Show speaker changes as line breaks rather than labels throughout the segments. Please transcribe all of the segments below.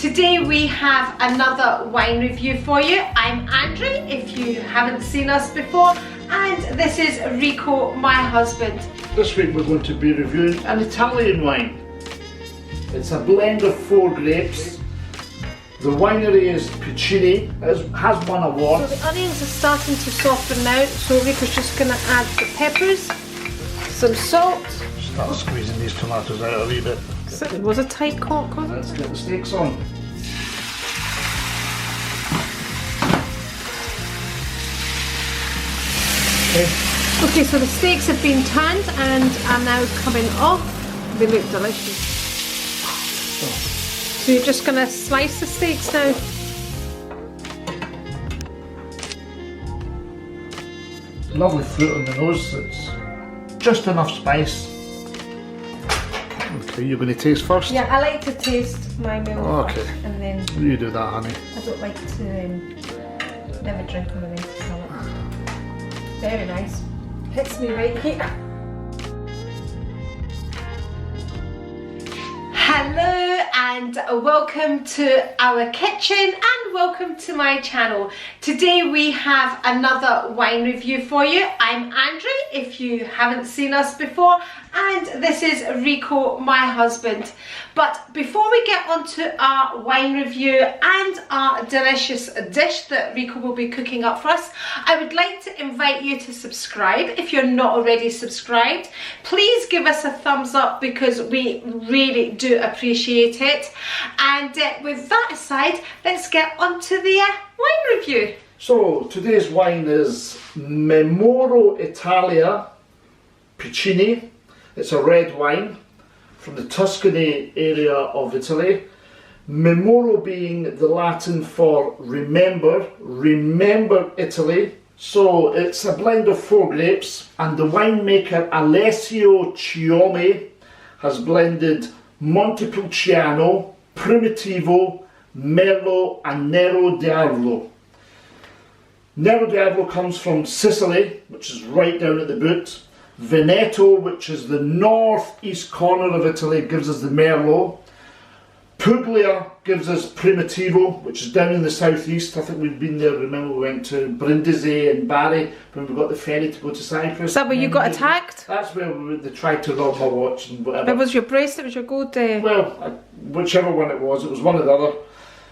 Today we have another wine review for you. I'm Andrew, if you haven't seen us before, and this is Rico, my husband.
This week we're going to be reviewing an Italian wine. It's a blend of 4 grapes. The winery is Piccini, has won awards.
So the onions are starting to soften now, so Rico's just going to add the peppers, some salt.
Start squeezing these tomatoes out a wee bit.
So it was a tight cork on.
Let's get the steaks on.
Okay, so the steaks have been tanned and are now coming off. They look delicious. So you're just going to slice the steaks now.
Lovely fruit on the nose, it's just enough spice. Okay, you're going to taste first?
Yeah, I like to taste my meal
okay.
first, and then
you do that, honey.
I don't like to never drink on the rest of salad. Very nice. Hits me right here. Hello and welcome to our kitchen and welcome to my channel. Today we have another wine review for you. I'm Andrew, if you haven't seen us before, and this is Rico, my husband. But before we get on to our wine review and our delicious dish that Rico will be cooking up for us, I would like to invite you to subscribe if you're not already subscribed. Please give us a thumbs up because we really do appreciate it. And with that aside, let's get on to the wine review.
So today's wine is Memoro Italia Piccini. It's a red wine from the Tuscany area of Italy. Memoro being the Latin for remember, remember Italy. So it's a blend of 4 grapes, and the winemaker Alessio Chiome has blended Montepulciano, Primitivo, Merlot and Nero d'Arlo. Nero d'Arlo comes from Sicily, which is right down at the boot. Veneto, which is the northeast corner of Italy, gives us the Merlot. Puglia gives us Primitivo, which is down in the southeast. I think we've been there. Remember, we went to Brindisi and Bari when we got the ferry to go to Cyprus.
Is that where you got attacked?
That's where they tried to rob my watch and whatever.
It was your bracelet, was your gold day?
Well, whichever one it was one or the other.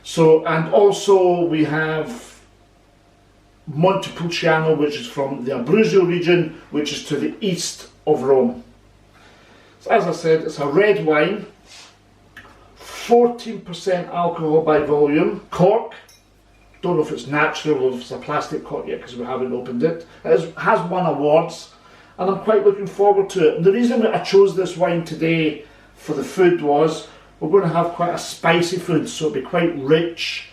So, and also we have Montepulciano, which is from the Abruzzo region, which is to the east of Rome. So as I said, it's a red wine, 14% alcohol by volume, cork. Don't know if it's natural or if it's a plastic cork yet because we haven't opened it. It has won awards, and I'm quite looking forward to it. And the reason that I chose this wine today for the food was we're going to have quite a spicy food, so it'll be quite rich.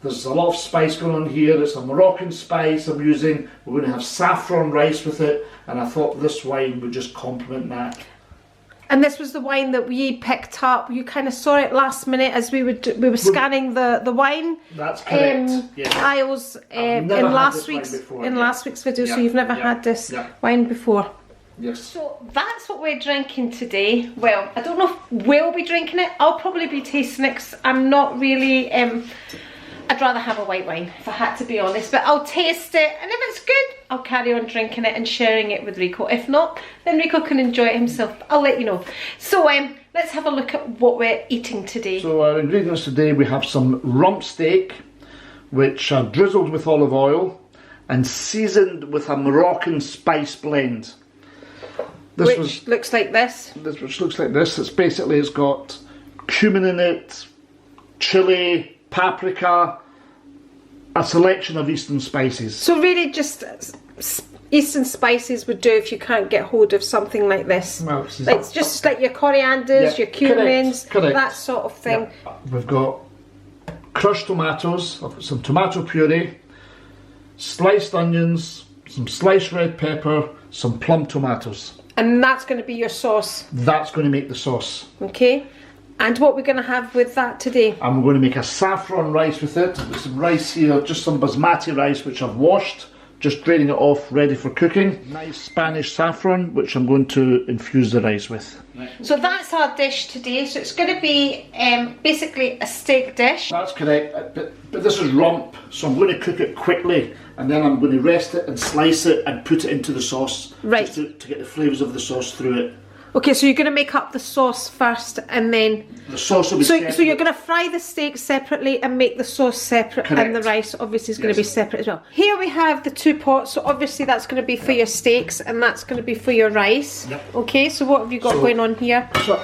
There's a lot of spice going on here. It's a Moroccan spice I'm using. We're going to have saffron rice with it, and I thought this wine would just complement that.
And this was the wine that we picked up. You kind of saw it last minute as we were scanning the wine.
That's correct.
Aisles in last week's video. So you've never had this wine before.
Yes.
So that's what we're drinking today. Well, I don't know if we'll be drinking it. I'll probably be tasting it 'cause I'm not really. I'd rather have a white wine, if I had to be honest, but I'll taste it, and if it's good, I'll carry on drinking it and sharing it with Rico. If not, then Rico can enjoy it himself. I'll let you know. So let's have a look at what we're eating today.
So our ingredients today, we have some rump steak, which are drizzled with olive oil and seasoned with a Moroccan spice blend.
Which looks like this.
Which looks like this. It's basically, it's got cumin in it, chili, paprika, a selection of Eastern spices.
So really just Eastern spices would do if you can't get hold of something like this.
Well,
it's just like your corianders, your cumins, that sort of thing.
Yeah. We've got crushed tomatoes, I've got some tomato puree, sliced onions, some sliced red pepper, some plum tomatoes.
And that's going to be your sauce.
That's going to make the sauce.
Okay. And what we're going to have with that today?
And we're going to make a saffron rice with it. There's some rice here, just some basmati rice which I've washed, just draining it off, ready for cooking. Nice Spanish saffron, which I'm going to infuse the rice with.
So that's our dish today. So it's going to be basically a steak dish.
That's correct, but this is rump, so I'm going to cook it quickly, and then I'm going to rest it and slice it and put it into the sauce,
right,
just to get the flavours of the sauce through it.
Okay, so you're going to make up the sauce first, and then
the sauce will be
so you're going to fry the steak separately and make the sauce separate. Correct. And the rice obviously is going to be separate as well. Here we have the 2 pots, so obviously that's going to be for your steaks and that's going to be for your rice. Yep. Okay, so what have you got going on here? So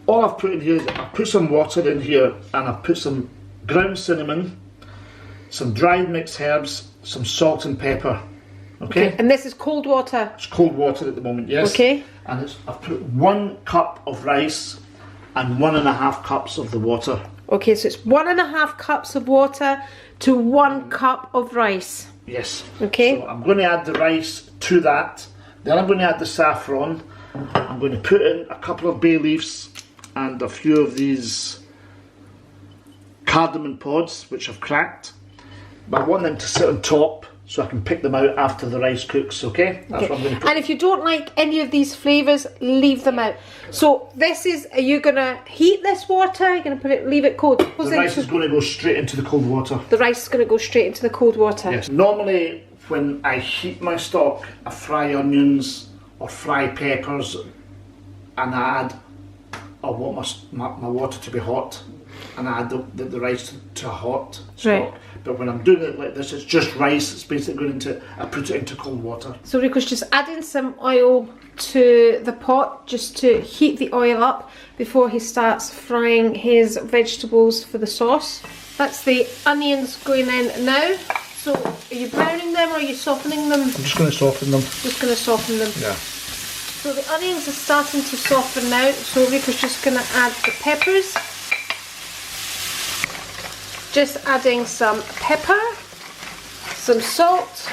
all I've put in here is I've put some water in here, and I've put some ground cinnamon, some dried mixed herbs, some salt and pepper. Okay.
And this is cold water?
It's cold water at the moment, yes.
Okay.
And I've put 1 cup of rice and 1.5 cups of the water.
Okay, so it's 1.5 cups of water to 1 cup of rice.
Yes.
Okay.
So I'm going to add the rice to that. Then I'm going to add the saffron. I'm going to put in a couple of bay leaves and a few of these cardamom pods, which I've cracked. But I want them to sit on top, so I can pick them out after the rice cooks, okay? That's what I'm going to put.
And if you don't like any of these flavours, leave them out. So this is, are you going to heat this water? Are you going to put it, leave it cold?
The rice is going to go straight into the cold water.
The rice is going to go straight into the cold water?
Yes. Normally, when I heat my stock, I fry onions or fry peppers, and I want my water to be hot, and I add the rice to hot stock. Right. But when I'm doing it like this, it's just rice. It's basically going into, I put it into cold water. So
Rico's just adding some oil to the pot just to heat the oil up before he starts frying his vegetables for the sauce. That's the onions going in now. So are you browning them or are you softening them?
I'm just going to soften them.
Just going to soften them.
Yeah.
So the onions are starting to soften now. So Rico's just going to add the peppers. Just adding some pepper, some salt,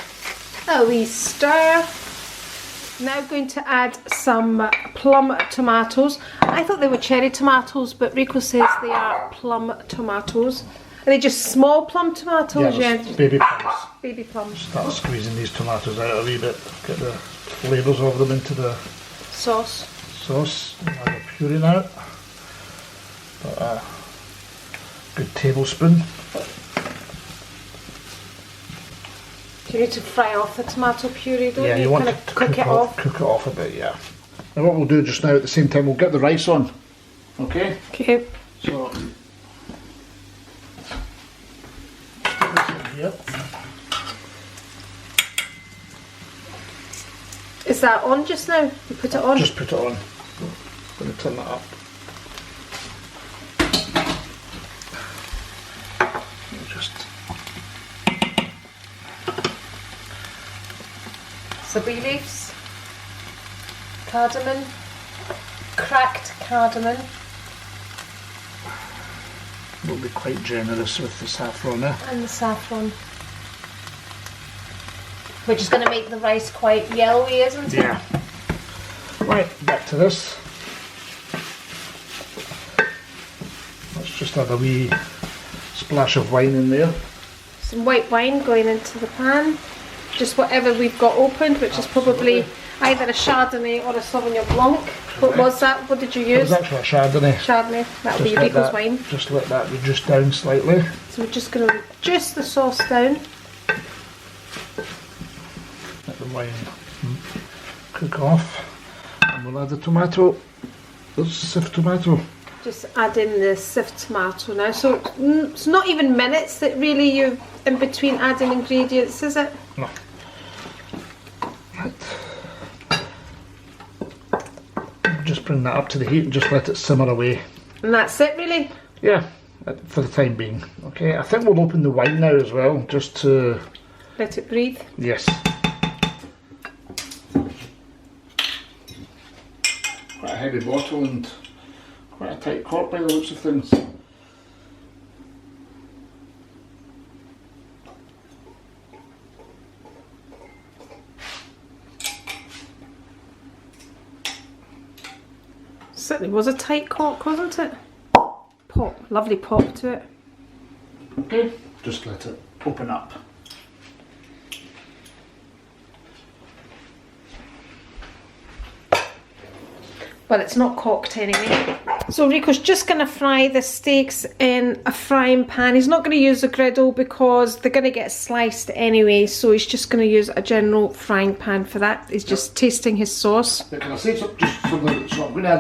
a wee stir. Now going to add some plum tomatoes. I thought they were cherry tomatoes, but Rico says they are plum tomatoes. Are they just small plum tomatoes?
Yeah, baby plums.
Baby plums.
Start squeezing these tomatoes out a wee bit, get the flavours of them into the
sauce.
Add the puree now. Good tablespoon.
You need to fry off the tomato puree, don't you?
Yeah, you want to
cook it off.
Cook it off a bit, yeah. And what we'll do just now at the same time, we'll get the rice on. Okay?
Okay.
So, put this in here.
Is that on just now? You put it on?
Just put it on. I'm going to turn that up.
The bay leaves, cardamom, cracked cardamom.
We'll be quite generous with the saffron there.
And the saffron. Which is going to make the rice quite yellowy, isn't it?
Yeah. Right, back to this. Let's just add a wee splash of wine in there.
Some white wine going into the pan. Just whatever we've got opened, which is probably either a Chardonnay or a Sauvignon Blanc. What was that? What did you use?
It was actually a Chardonnay.
Chardonnay. That'll be Rico's wine.
Just let that reduce down slightly.
So we're just going to reduce the sauce down.
Let the wine cook off. And we'll add the tomato. The sieved tomato.
Just add in the sieved tomato now. So it's not even minutes that really you're in between adding ingredients, is it?
No. Right. Just bring that up to the heat and just let it simmer away.
And that's it, really?
Yeah, for the time being. Okay, I think we'll open the wine now as well, just to...
let it breathe?
Yes. Quite a heavy bottle and quite a tight cork by the looks of things.
Certainly was a tight cork, wasn't it? Pop, lovely pop to it.
Okay, just let it open up.
But it's not cocked anyway. So Rico's just going to fry the steaks in a frying pan. He's not going to use the griddle because they're going to get sliced anyway. So he's just going to use a general frying pan for that. He's just tasting his sauce.
But can I say just something? So I'm going to add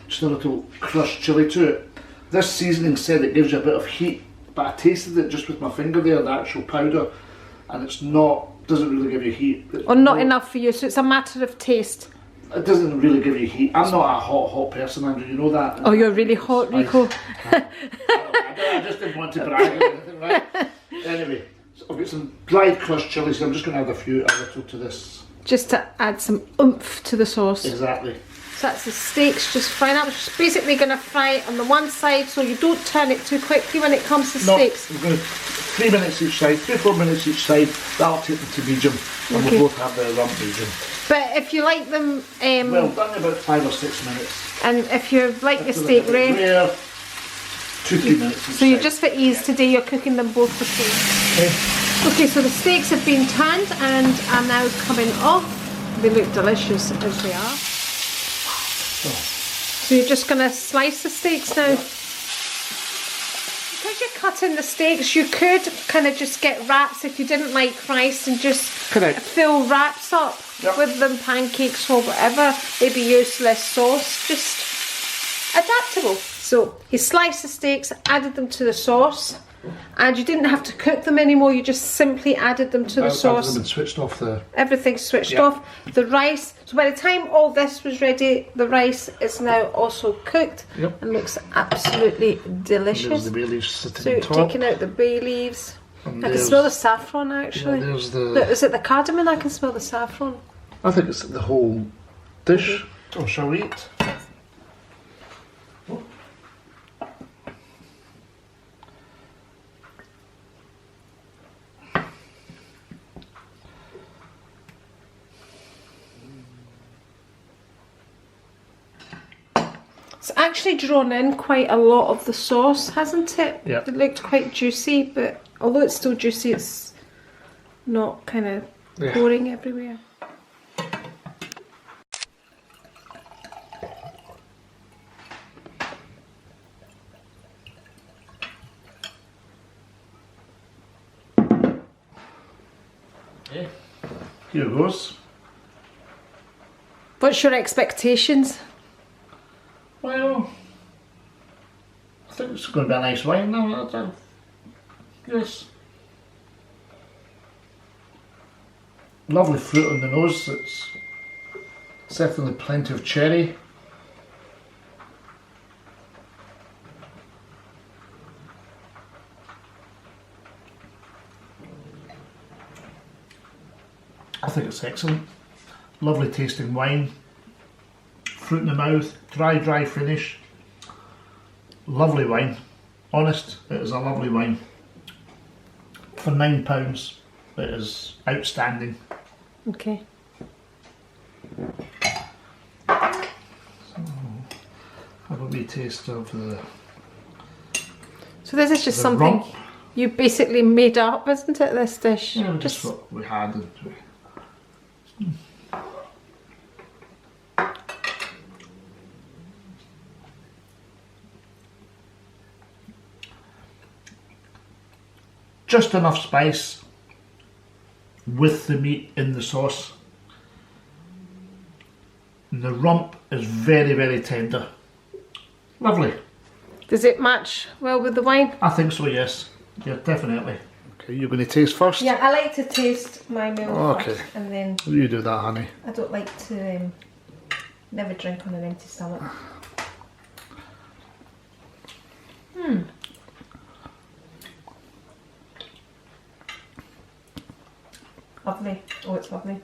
just a little crushed chilli to it. This seasoning said it gives you a bit of heat, but I tasted it just with my finger there, the actual powder, and doesn't really give you heat.
Or not enough for you, so it's a matter of taste.
It doesn't really give you heat. I'm not a hot person, Andrew, you know that.
Oh, you're really hot, Rico.
I just didn't want to brag or anything, right? Anyway, so I've got some dried crushed chilli, so I'm just going to add a little to this.
Just to add some oomph to the sauce.
Exactly.
So that's the steaks just frying up. Just basically going to fry it on the one side so you don't turn it too quickly when it comes to steaks.
We're going to 3 minutes each side, 3-4 minutes each side. That'll take them to medium, and we'll both have the rump medium.
But if you like them,
well, done in about 5 or 6 minutes.
And if you like your steak rare,
2-3 minutes each
so you
side.
just for ease today, you're cooking them both the same. Okay, so the steaks have been turned and are now coming off. They look delicious as they are. So you're just going to slice the steaks now. Because you're cutting the steaks, you could kind of just get wraps if you didn't like rice and just fill wraps up with them, pancakes or whatever. Maybe use less sauce, just adaptable. So you sliced the steaks, added them to the sauce, and you didn't have to cook them anymore, you just simply added them to the sauce.
Been switched off there.
Everything's switched off. The rice, so by the time all this was ready, the rice is now also cooked and looks absolutely delicious.
There's the bay leaves sitting
so
on top.
taking out the bay leaves. I can smell the saffron actually.
Yeah, there's the...
Look, is it the cardamom? I can smell the saffron.
I think it's the whole dish. Oh, shall we eat?
It's actually drawn in quite a lot of the sauce, hasn't it?
Yeah.
It looked quite juicy, but although it's still juicy, it's not kind of pouring everywhere.
Okay. Here goes.
What's your expectations?
Well, I think it's going to be a nice wine now. Yes. Lovely fruit on the nose. It's definitely plenty of cherry. I think it's excellent. Lovely tasting wine. Fruit in the mouth, dry finish. Lovely wine. Honest, it is a lovely wine. For £9, it is outstanding.
Okay.
So, have a wee taste of the...
So this is just something
rump.
you basically made up, isn't it, this dish?
Yeah, just what we had. Just enough spice with the meat in the sauce. And the rump is very tender. Lovely.
Does it match well with the wine?
I think so, yes. Yeah, definitely. Okay, you're going to taste first?
Yeah, I like to taste my meal first, and then
you do that, honey.
I don't like to never drink on an empty stomach. Lovely. Oh, it's lovely.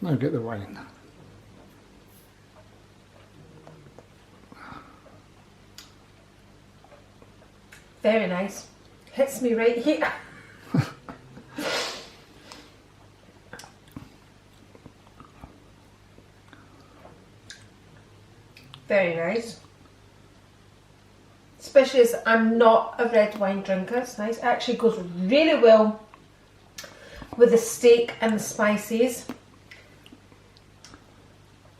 Now get the wine.
Very nice. Hits me right here. Very nice. especially as I'm not a red wine drinker. It's nice. It actually goes really well with the steak and the spices.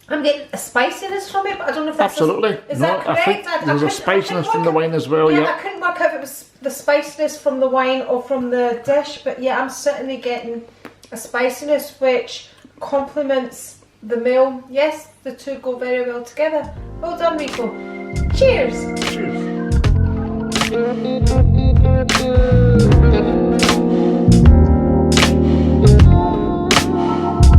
I'm getting a spiciness from it, but I don't know if that's
absolutely.
Is that correct?
I think there's a spiciness from the wine as well.
Yeah,
Yeah,
I couldn't work out if it was the spiciness from the wine or from the dish, but yeah, I'm certainly getting a spiciness which complements the meal. Yes, the two go very well together. Well done, Rico. Cheers.
Cheers.